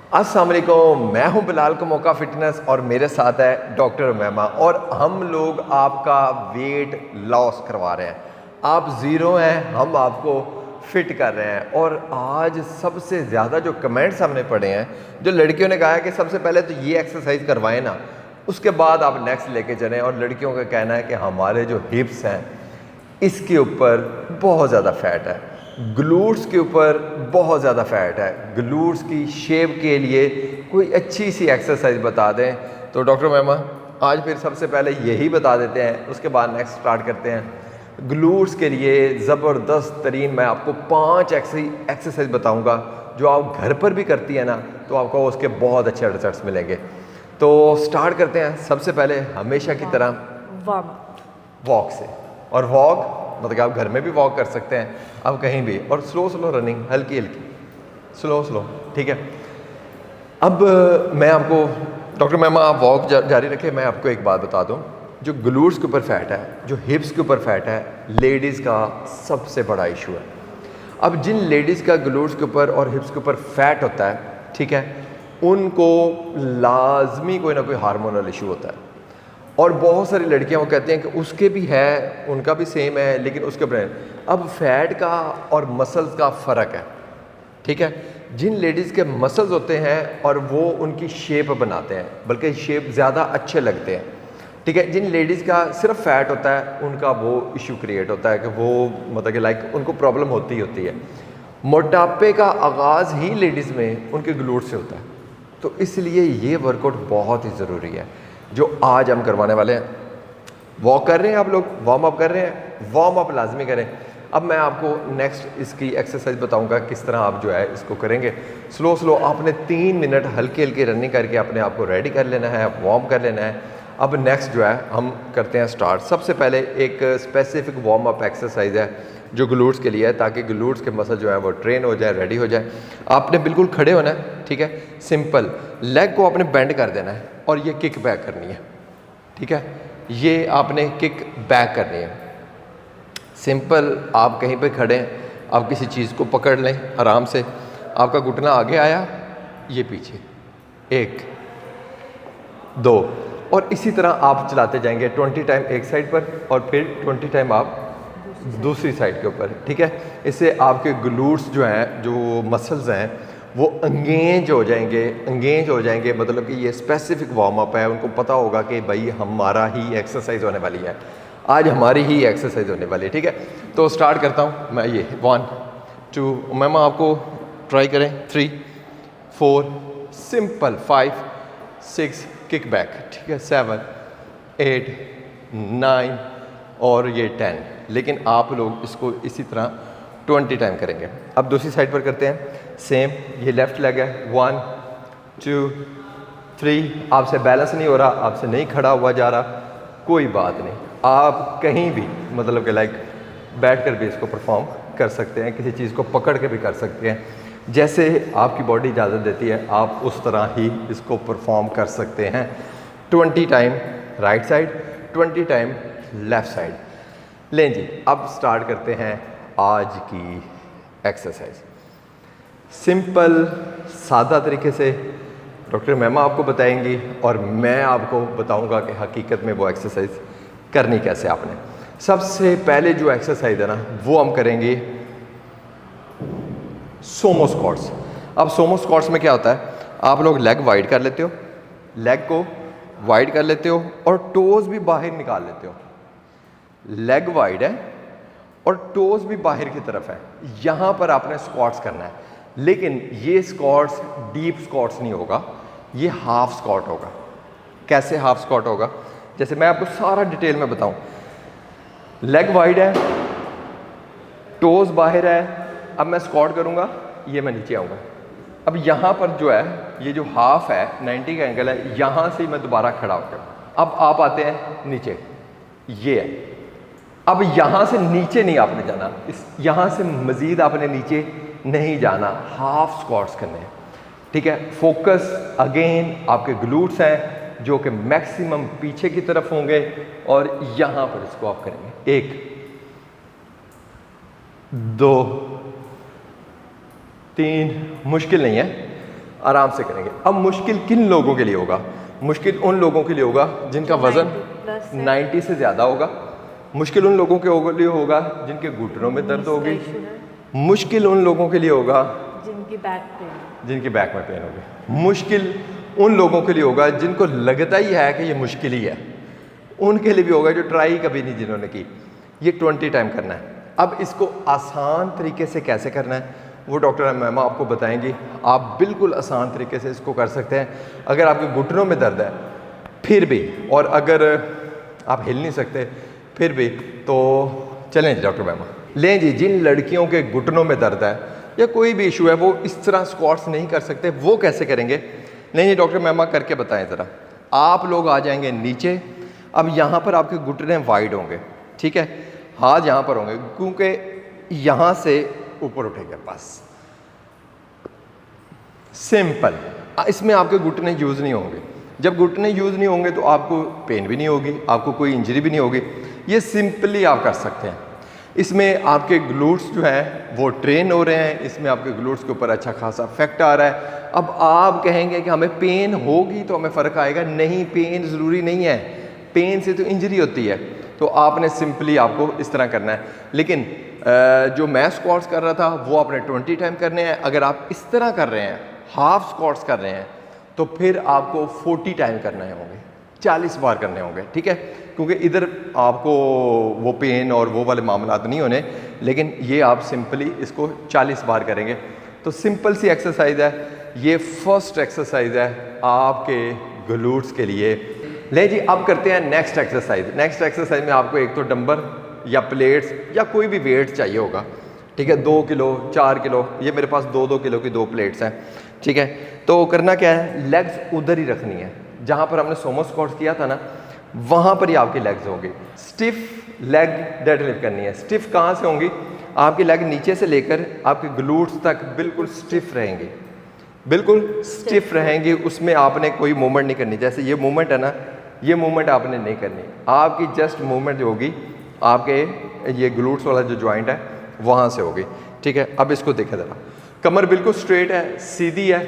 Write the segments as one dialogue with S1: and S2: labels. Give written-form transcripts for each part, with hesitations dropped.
S1: अस्सलाम वालेकुम, मैं हूं बिलाल कमोका फिटनेस और मेरे साथ है डॉक्टर उमैमा और हम लोग आपका वेट लॉस करवा रहे हैं। आप ज़ीरो हैं, हम आपको फिट कर रहे हैं। और आज सबसे ज़्यादा जो कमेंट्स हमने पढ़े हैं, जो लड़कियों ने कहा है कि सबसे पहले तो ये एक्सरसाइज करवाएं ना, उसके बाद आप नेक्स्ट लेके चलें। और लड़कियों का कहना है कि हमारे जो हिप्स हैं इसके ऊपर बहुत ज़्यादा फैट है, ग्लूट्स के ऊपर बहुत ज़्यादा फैट है, ग्लूट्स की शेप के लिए कोई अच्छी सी एक्सरसाइज बता दें। तो डॉक्टर मैमा आज फिर सबसे पहले यही बता देते हैं, उसके बाद नेक्स्ट स्टार्ट करते हैं। ग्लूट्स के लिए ज़बरदस्त तरीन मैं आपको 5 एक्सरसाइज बताऊंगा जो आप घर पर भी करती है ना, तो आपको उसके बहुत अच्छे रिजल्ट्स मिलेंगे। तो स्टार्ट करते हैं। सबसे पहले हमेशा की तरह वॉक से, और वॉक मतलब कि आप घर में भी वॉक कर सकते हैं, आप कहीं भी, और स्लो स्लो रनिंग, हल्की हल्की, स्लो, ठीक है। अब मैं आपको, डॉक्टर मैम आप वॉक जारी रखें। मैं आपको एक बात बता दूं, जो ग्लूट्स के ऊपर फैट है, जो हिप्स के ऊपर फैट है, लेडीज़ का सबसे बड़ा इशू है। अब जिन लेडीज़ का ग्लूट्स के ऊपर और हिप्स के ऊपर फैट होता है, ठीक है, उनको लाजमी कोई ना कोई हार्मोनल इशू होता है। और बहुत सारी लड़कियां वो कहती हैं कि उसके भी है, उनका भी सेम है, लेकिन उसके ब्रेन। अब फैट का और मसल्स का फ़र्क है, ठीक है। जिन लेडीज़ के मसल्स होते हैं और वो उनकी शेप बनाते हैं, बल्कि शेप ज़्यादा अच्छे लगते हैं, ठीक है। जिन लेडीज़ का सिर्फ फैट होता है, उनका वो इशू क्रिएट होता है कि वो मतलब कि लाइक उनको प्रॉब्लम होती है। मोटापे का आगाज़ ही लेडीज़ में उनके ग्लूट से होता है। तो इसलिए ये वर्कआउट बहुत ही ज़रूरी है जो आज हम करवाने वाले हैं। वॉक कर रहे हैं आप लोग, वार्म अप कर रहे हैं, वार्म अप लाजमी करें। अब मैं आपको नेक्स्ट इसकी एक्सरसाइज बताऊंगा किस तरह आप जो है इसको करेंगे। स्लो आपने 3 मिनट हल्की हल्की रनिंग करके अपने आप को रेडी कर लेना है, वार्म कर लेना है। अब नेक्स्ट जो है हम करते हैं स्टार्ट। सबसे पहले एक स्पेसिफिक वार्म अप एक्सरसाइज है जो ग्लूट्स के लिए है, ताकि ग्लूट्स के मसल जो है वो ट्रेन हो जाए, रेडी हो जाए। आपने बिल्कुल खड़े होना है, ठीक है। सिंपल लेग को आपने बेंड कर देना है और ये किक बैक करनी है, ठीक है। ये आपने किक बैक करनी है। सिंपल, आप कहीं पे खड़े हैं, आप किसी चीज़ को पकड़ लें आराम से। आपका घुटना आगे आया, ये पीछे, 1 2, और इसी तरह आप चलाते जाएंगे 20 टाइम एक साइड पर और फिर 20 टाइम आप दूसरी साइड के ऊपर, ठीक है। इससे आपके ग्लूट्स जो हैं, जो मसल्स हैं, वो एंगेज हो जाएंगे। मतलब कि ये स्पेसिफिक वार्म अप है, उनको पता होगा कि भाई हमारा ही एक्सरसाइज होने वाली है, आज हमारी ही एक्सरसाइज होने वाली है, ठीक है। तो स्टार्ट करता हूँ मैं। ये 1 2, मैम आपको ट्राई करें, 3 4, सिंपल 5 6, किक बैक, ठीक है, 7 8 9 और ये 10। लेकिन आप लोग इसको इसी तरह 20 टाइम करेंगे। अब दूसरी साइड पर करते हैं सेम। ये लेफ्ट लेग है, 1 2 3। आपसे बैलेंस नहीं हो रहा, आपसे नहीं खड़ा हुआ जा रहा, कोई बात नहीं, आप कहीं भी मतलब कि लाइक बैठ कर भी इसको परफॉर्म कर सकते हैं, किसी चीज़ को पकड़ के भी कर सकते हैं। जैसे आपकी बॉडी इजाज़त देती है, आप उस तरह ही इसको परफॉर्म कर सकते हैं। 20 time right side, 20 time left side. लें जी, अब स्टार्ट करते हैं आज की एक्सरसाइज। सिंपल सादा तरीके से डॉक्टर मैमा आपको बताएंगी और मैं आपको बताऊंगा कि हकीकत में वो एक्सरसाइज करनी कैसे आपने। सबसे पहले जो एक्सरसाइज है ना, वो हम करेंगे सोमो स्क्वाट्स। अब सोमो स्क्वाट्स में क्या होता है, आप लोग लेग वाइड कर लेते हो, लेग को वाइड कर लेते हो और टोज भी बाहर निकाल लेते हो। लेग वाइड है और टोज भी बाहर की तरफ है। यहाँ पर आपने स्क्वाट्स करना है, लेकिन ये स्क्वाट्स डीप स्क्वाट्स नहीं होगा, ये हाफ स्क्वाट होगा। कैसे हाफ स्क्वाट होगा, जैसे मैं आपको सारा डिटेल में बताऊं। लेग वाइड है, टोज बाहर है। अब मैं स्क्वाट करूंगा, ये मैं नीचे आऊँगा। अब यहाँ पर जो है, ये जो हाफ है, 90 का एंगल है, यहाँ से मैं दोबारा खड़ा होकर अब आप आते हैं नीचे, ये है। अब यहाँ से नीचे नहीं आपने जाना, इस यहाँ से मज़ीद आपने नीचे नहीं जाना, हाफ स्क्वाट्स करने हैं, ठीक है। फोकस अगेन आपके ग्लूट्स हैं जो कि मैक्सिमम पीछे की तरफ होंगे और यहाँ पर इसको आप करेंगे। 1 2 3, मुश्किल नहीं है। आराम से करेंगे। अब मुश्किल किन लोगों के लिए होगा? मुश्किल उन लोगों के लिए होगा जिनका वज़न 90 से ज़्यादा होगा। मुश्किल उन लोगों के लिए होगा जिनके घुटनों में दर्द होगी। मुश्किल उन लोगों के लिए होगा जिनकी बैक में पेन होगी। मुश्किल उन लोगों के लिए होगा जिनको लगता ही है कि ये मुश्किल ही है, उनके लिए भी होगा, जो ट्राई कभी नहीं जिन्होंने की। ये 20 टाइम करना है। अब इसको आसान तरीके से कैसे करना है वो डॉक्टर मैमा आपको बताएंगी। आप बिल्कुल आसान तरीके से इसको कर सकते हैं। अगर आपके घुटनों में दर्द है फिर भी, और अगर आप हिल नहीं सकते फिर भी, तो चलें जी डॉक्टर मैमा। लें जी, जिन लड़कियों के घुटनों में दर्द है या कोई भी इशू है, वो इस तरह स्क्वाट्स नहीं कर सकते, वो कैसे करेंगे? नहीं जी डॉक्टर मैमा, करके बताएं ज़रा। आप लोग आ जाएंगे नीचे। अब यहाँ पर आपके घुटने वाइड होंगे, ठीक है, हाथ यहाँ पर होंगे, क्योंकि यहाँ से ऊपर उठेंगे बस, सिंपल। इसमें आपके घुटने यूज़ नहीं होंगे। जब घुटने यूज़ नहीं होंगे तो आपको पेन भी नहीं होगी, आपको कोई इंजरी भी नहीं होगी। ये सिंपली आप कर सकते हैं। इसमें आपके ग्लूट्स जो हैं वो ट्रेन हो रहे हैं, इसमें आपके ग्लूट्स के ऊपर अच्छा खासा इफेक्ट आ रहा है। अब आप कहेंगे कि हमें पेन होगी तो हमें फ़र्क आएगा। नहीं, पेन ज़रूरी नहीं है, पेन से तो इंजरी होती है। तो आपने सिंपली आपको इस तरह करना है। लेकिन जो मैं स्क्वाट्स कर रहा था वो आपने 20 टाइम करने हैं। अगर आप इस तरह कर रहे हैं, हाफ स्क्वाट्स कर रहे हैं, तो फिर आपको 40 टाइम करने होंगे, 40 बार करने होंगे, ठीक है, क्योंकि इधर आपको वो पेन और वो वाले मामला नहीं होने। लेकिन ये आप सिंपली इसको 40 बार करेंगे। तो सिंपल सी एक्सरसाइज है ये। फर्स्ट एक्सरसाइज है आपके ग्लूट्स के लिए। ले जी, अब करते हैं नेक्स्ट एक्सरसाइज। नेक्स्ट एक्सरसाइज में आपको एक तो डंबल या प्लेट्स या कोई भी वेट चाहिए होगा, ठीक है, 2 किलो 4 किलो। ये मेरे पास 2-2 किलो की 2 प्लेट्स हैं, ठीक है। तो करना क्या है, लेग्स उधर ही रखनी है जहाँ पर हमने सोमो स्क्वाट्स किया था ना, वहाँ पर ही आपकी लेग्स होंगी। स्टिफ लेग डेडलिफ्ट करनी है। स्टिफ कहाँ से होंगी? आपकी लेग नीचे से लेकर आपके ग्लूट्स तक बिल्कुल स्टिफ रहेंगी, बिल्कुल स्टिफ रहेंगी। उसमें आपने कोई मूवमेंट नहीं करनी। जैसे ये मूवमेंट है ना, ये मूवमेंट आपने नहीं करनी। आपकी जस्ट मूवमेंट जो होगी आपके ये ग्लूट्स वाला जो जॉइंट है वहाँ से होगी, ठीक है। अब इसको देखें ज़रा। कमर बिल्कुल स्ट्रेट है, सीधी है,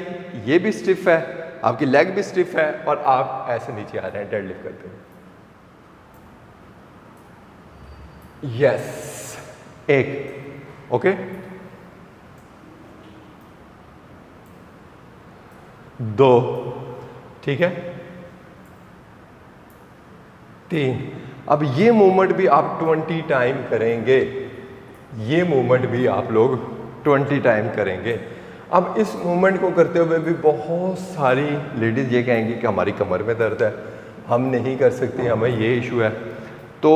S1: ये भी स्टिफ है, आपकी लेग भी स्टिफ है, और आप ऐसे नीचे आ रहे हैं डेडलिफ्ट करते हुए। यस, एक, ओके, 2, ठीक है, 3। अब ये मूवमेंट भी आप 20 टाइम करेंगे। ये मूवमेंट भी आप लोग 20 टाइम करेंगे। अब इस मूवमेंट को करते हुए भी बहुत सारी लेडीज़ ये कहेंगी कि हमारी कमर में दर्द है, हम नहीं कर सकते, हमें ये इशू है। तो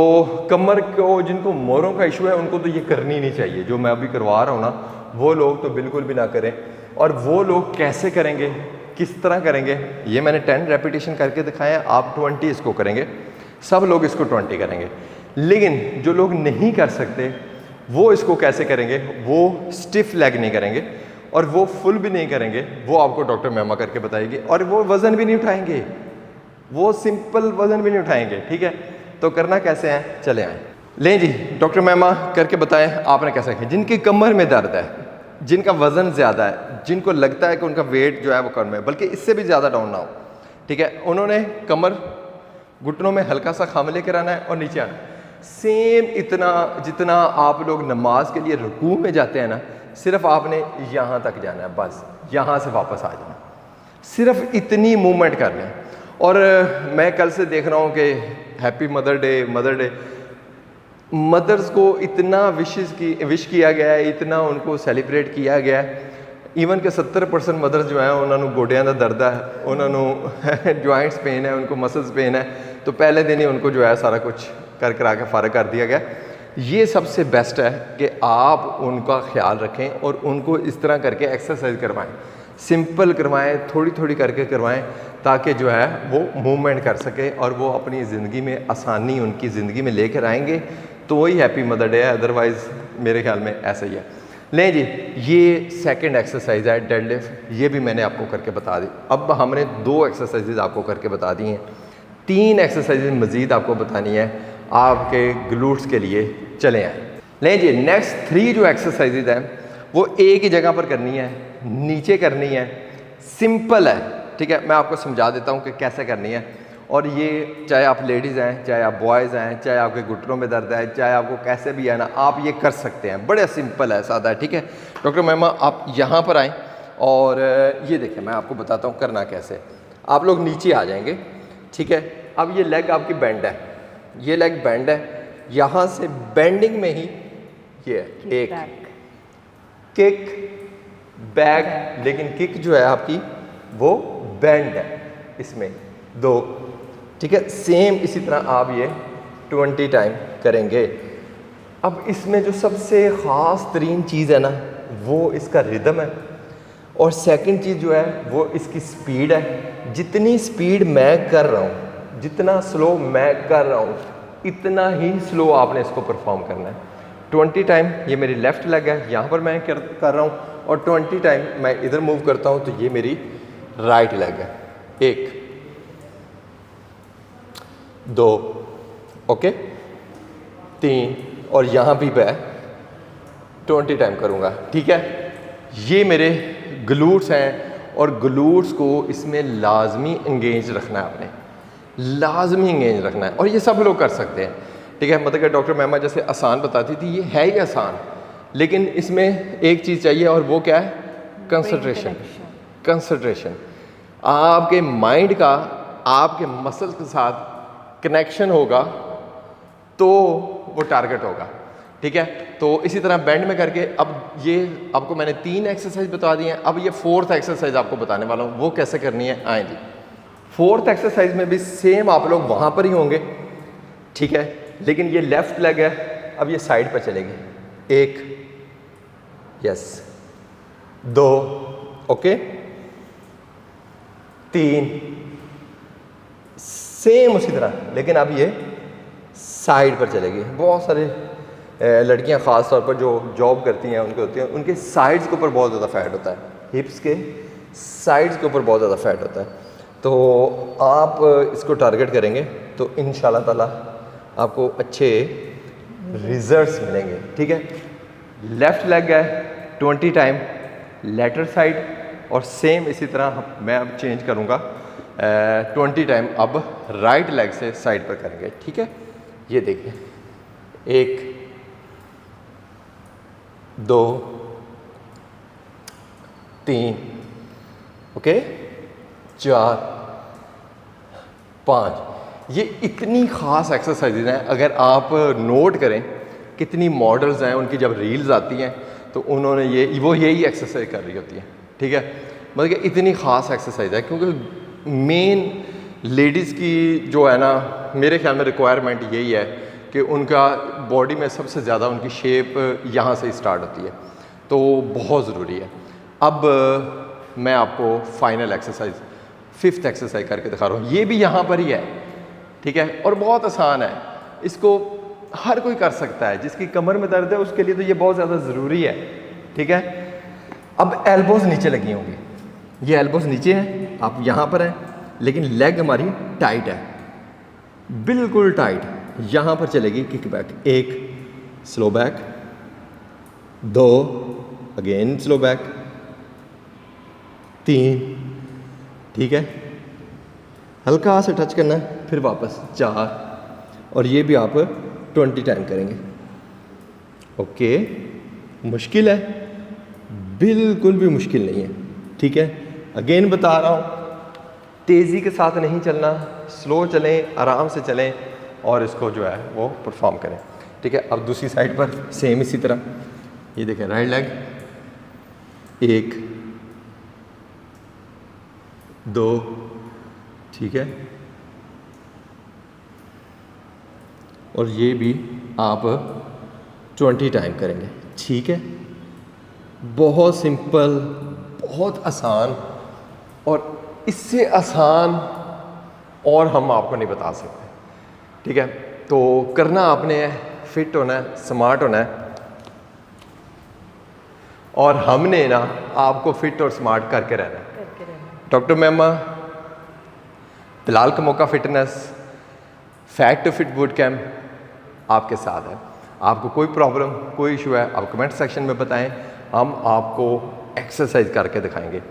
S1: कमर को, जिनको मोरों का इशू है, उनको तो ये करनी नहीं चाहिए। जो मैं अभी करवा रहा हूँ ना, वो लोग तो बिल्कुल भी ना करें। और वो लोग कैसे करेंगे, किस तरह करेंगे, ये मैंने 10 रेपिटेशन करके दिखाया है। आप 20 इसको करेंगे, सब लोग इसको 20 करेंगे। लेकिन जो लोग नहीं कर सकते वो इसको कैसे करेंगे? वो स्टिफ लेग नहीं करेंगे और वो फुल भी नहीं करेंगे। वो आपको डॉक्टर मैमा करके बताएगी। और वो वज़न भी नहीं उठाएंगे, वो सिंपल वज़न भी नहीं उठाएंगे, ठीक है। तो करना कैसे है, चले आए। लें जी, डॉक्टर मैमा करके बताएं आपने कैसे किया। जिनकी कमर में दर्द है, जिनका वज़न ज़्यादा है, जिनको लगता है कि उनका वेट जो है वो कम है, बल्कि इससे भी ज़्यादा डाउन ना हो, ठीक है, उन्होंने कमर घुटनों में हल्का सा खाम लेकर आना है और नीचे आना है। सेम इतना जितना आप लोग नमाज के लिए रुकू में जाते हैं ना, सिर्फ आपने यहाँ तक जाना है, बस यहाँ से वापस आ जाना, सिर्फ इतनी मूवमेंट करनी है। और मैं कल से देख रहा हूँ कि हैप्पी मदर डे मदर्स को इतना विश किया गया है, इतना उनको सेलिब्रेट किया गया है। ਈਵਨ ਕਿ 70% ਮਦਰਸ ਜੋ ਹੈ ਉਹਨਾਂ ਨੂੰ ਗੋਡਿਆਂ ਦਾ ਦਰਦ ਹੈ, ਉਹਨਾਂ ਨੂੰ ਜੁਆਇंट्स पेन है, उनको मसल्स पेन है। तो पहले दिन ही उनको जो है सारा कुछ कर करा के फ़ारग कर दिया गया। ये सबसे बेस्ट है कि आप उनका ख्याल रखें और उनको इस तरह करके एक्सरसाइज करवाएं, सिंपल करवाएं, थोड़ी थोड़ी करके करवाएं, ताकि जो है वो मूवमेंट कर सके और वो अपनी ज़िंदगी में आसानी उनकी ज़िंदगी में लेकर आएंगे। तो वही हैप्पी मदर डे है, अदरवाइज़ मेरे ख्याल में ऐसा ही है। लें जी, ये सेकंड एक्सरसाइज है डेडलिफ्ट, ये भी मैंने आपको करके बता दी। अब हमने 2 एक्सरसाइजेज आपको करके बता दी हैं, 3 एक्सरसाइजेज मज़ीद आपको बतानी है आपके ग्लूट्स के लिए। चले आए। लें जी, नेक्स्ट 3 जो एक्सरसाइजेज हैं वो एक ही जगह पर करनी है, नीचे करनी है, सिंपल है, ठीक है। मैं आपको समझा देता हूँ कि कैसे करनी है। और ये चाहे आप लेडीज़ हैं, चाहे आप बॉयज़ हैं, चाहे आपके घुटनों में दर्द है, चाहे आपको कैसे भी है ना, आप ये कर सकते हैं। बड़े सिंपल है, सादा है, ठीक है। डॉक्टर मेमा आप यहाँ पर आएँ और ये देखें, मैं आपको बताता हूँ करना कैसे। आप लोग नीचे आ जाएंगे, ठीक है। अब ये लेग आपकी बेंड है, ये लेग बेंड है, यहाँ से बेंडिंग में ही ये एक किक बैक, लेकिन किक जो है आपकी वो बेंड है, इसमें 2, ठीक है। सेम इसी तरह आप ये 20 टाइम करेंगे। अब इसमें जो सबसे ख़ास तरीन चीज़ है ना, वो इसका रिदम है, और सेकंड चीज़ जो है वो इसकी स्पीड है। जितनी स्पीड मैं कर रहा हूँ, जितना स्लो मैं कर रहा हूँ, इतना ही स्लो आपने इसको परफॉर्म करना है। 20 टाइम ये मेरी लेफ़्ट लेग है, यहाँ पर मैं कर रहा हूँ, और 20 टाइम मैं इधर मूव करता हूँ तो ये मेरी राइट लेग है। 1 2 ओके, 3, और यहाँ भी मैं 20 टाइम करूँगा, ठीक है। ये मेरे ग्लूट्स हैं, और ग्लूट्स को इसमें लाजमी इंगेज रखना है आपने, लाजमी इंगेज रखना है। और ये सब लोग कर सकते हैं, ठीक है। मतलब कि डॉक्टर मेमा जैसे आसान बताती थी, ये है ही आसान, लेकिन इसमें एक चीज़ चाहिए, और वो क्या है? कंसंट्रेशन। कंसंट्रेशन, आपके माइंड का आपके मसल के साथ कनेक्शन होगा तो वो टारगेट होगा, ठीक है। तो इसी तरह बैंड में करके, अब ये आपको मैंने 3 एक्सरसाइज बता दी हैं। अब ये 4th एक्सरसाइज आपको बताने वाला हूँ, वो कैसे करनी है। आए जी, 4th एक्सरसाइज में भी सेम आप लोग वहाँ पर ही होंगे, ठीक है। लेकिन ये लेफ्ट लेग है, अब ये साइड पर चलेगी। 1 यस, 2 ओके, 3 सेम उसी तरह, लेकिन अब ये साइड पर चलेगी। बहुत सारे लड़कियां ख़ास तौर पर जो जॉब करती हैं, उनके होती हैं, उनके साइड्स के ऊपर बहुत ज़्यादा फैट होता है, हिप्स के साइड्स के ऊपर बहुत ज़्यादा फैट होता है। तो आप इसको टारगेट करेंगे तो इंशाल्लाह ताला आपको अच्छे रिजल्ट्स मिलेंगे, ठीक है। लेफ़्ट लेग है 20 टाइम लेटर साइड, और सेम इसी तरह मैं अब चेंज करूँगा 20 टाइम अब राइट लेग से साइड पर करेंगे, ठीक है। ये देखिए, 1 2 3 ओके, 4 5। ये इतनी ख़ास एक्सरसाइजेज हैं, अगर आप नोट करें कितनी मॉडल्स हैं, उनकी जब रील्स आती हैं तो उन्होंने वो यही एक्सरसाइज कर रही होती है, ठीक है। मतलब कि इतनी ख़ास एक्सरसाइज है, क्योंकि मेन लेडीज़ की जो है ना, मेरे ख्याल में रिक्वायरमेंट यही है कि उनका बॉडी में सबसे ज़्यादा उनकी शेप यहाँ से स्टार्ट होती है, तो बहुत ज़रूरी है। अब मैं आपको फाइनल एक्सरसाइज 5th एक्सरसाइज करके दिखा रहा हूँ। ये भी यहाँ पर ही है, ठीक है, और बहुत आसान है, इसको हर कोई कर सकता है। जिसकी कमर में दर्द है उसके लिए तो ये बहुत ज़्यादा ज़रूरी है, ठीक है। अब एल्बोज़ नीचे लगी होंगी, ये एल्बोज़ नीचे हैं, आप यहाँ पर हैं, लेकिन लेग हमारी टाइट है, बिल्कुल टाइट। यहाँ पर चलेगी kick back. 1 slow back, 2 again slow back, 3 ठीक है, हल्का से टच करना है, फिर वापस 4, और ये भी आप 20 टाइम करेंगे। ओके, मुश्किल है? बिल्कुल भी मुश्किल नहीं है, ठीक है। अगेन बता रहा हूँ, तेज़ी के साथ नहीं चलना, स्लो चलें, आराम से चलें, और इसको जो है वो परफॉर्म करें, ठीक है। अब दूसरी साइड पर सेम इसी तरह, ये देखें, राइट लेग, 1 2 ठीक है, और ये भी आप 20 टाइम करेंगे, ठीक है। बहुत सिंपल, बहुत आसान, और इससे आसान और हम आपको नहीं बता सकते, ठीक है। तो करना आपने है, फिट होना है, स्मार्ट होना है, और हमने ना आपको फिट और स्मार्ट करके रहना है। डॉक्टर मेमा, बिलाल का मौका fitness fat to fit boot camp आपके साथ है। आपको कोई प्रॉब्लम, कोई इशू है, आप कमेंट सेक्शन में बताएं, हम आपको एक्सरसाइज करके दिखाएंगे।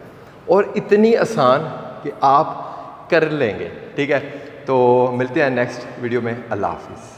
S1: और इतनी आसान कि आप कर लेंगे। ठीक है, तो मिलते हैं नेक्स्ट वीडियो में। अल्लाह हाफिज़।